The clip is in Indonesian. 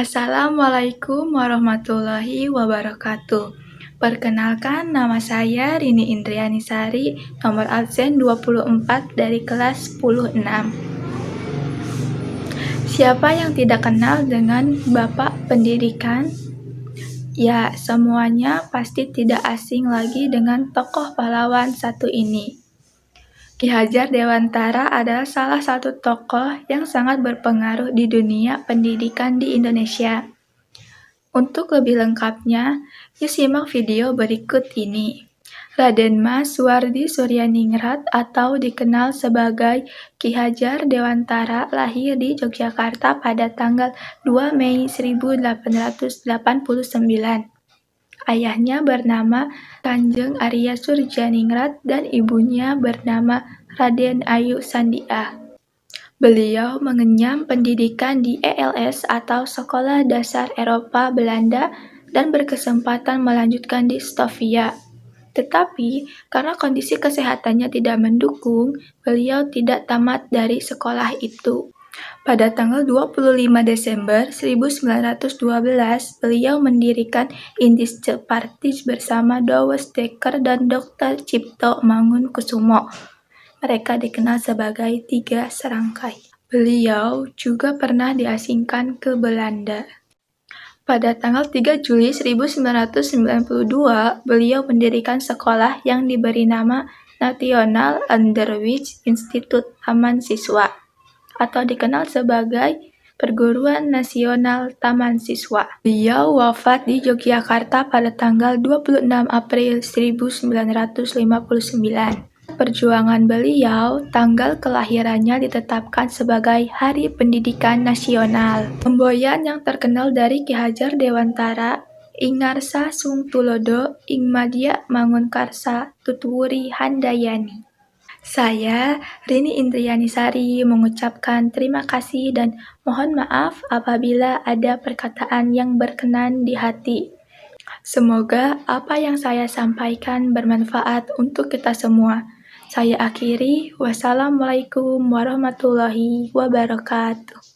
Assalamualaikum warahmatullahi wabarakatuh. Perkenalkan, nama saya Rini Indriani Sari, nomor absen 24 dari kelas 106. Siapa yang tidak kenal dengan Bapak Pendidikan? Ya, semuanya pasti tidak asing lagi dengan tokoh pahlawan satu ini. Ki Hajar Dewantara adalah salah satu tokoh yang sangat berpengaruh di dunia pendidikan di Indonesia. Untuk lebih lengkapnya, yuk simak video berikut ini. Raden Mas Suwardi Suryaningrat atau dikenal sebagai Ki Hajar Dewantara lahir di Yogyakarta pada tanggal 2 Mei 1889. Ayahnya bernama Kanjeng Arya Suryaningrat dan ibunya bernama Raden Ayu Sandiah. Beliau mengenyam pendidikan di ELS atau Sekolah Dasar Eropa Belanda dan berkesempatan melanjutkan di Stovia. Tetapi karena kondisi kesehatannya tidak mendukung, beliau tidak tamat dari sekolah itu. Pada tanggal 25 Desember 1912, beliau mendirikan Indische Partis bersama Douwe Dekker dan Dr. Cipto Mangunkusumo. Mereka dikenal sebagai Tiga Serangkai. Beliau juga pernah diasingkan ke Belanda. Pada tanggal 3 Juli 1992, beliau mendirikan sekolah yang diberi nama National Onderwijs Instituut Taman Siswa, atau dikenal sebagai Perguruan Nasional Taman Siswa. Beliau wafat di Yogyakarta pada tanggal 26 April 1959. Perjuangan beliau, tanggal kelahirannya ditetapkan sebagai Hari Pendidikan Nasional. Semboyan yang terkenal dari Ki Hajar Dewantara, Ingarsa Sung Tulodo, Ing Madya Mangunkarsa, Tutwuri Handayani. Saya, Rini Indriani Sari, mengucapkan terima kasih dan mohon maaf apabila ada perkataan yang berkenan di hati. Semoga apa yang saya sampaikan bermanfaat untuk kita semua. Saya akhiri, wassalamualaikum warahmatullahi wabarakatuh.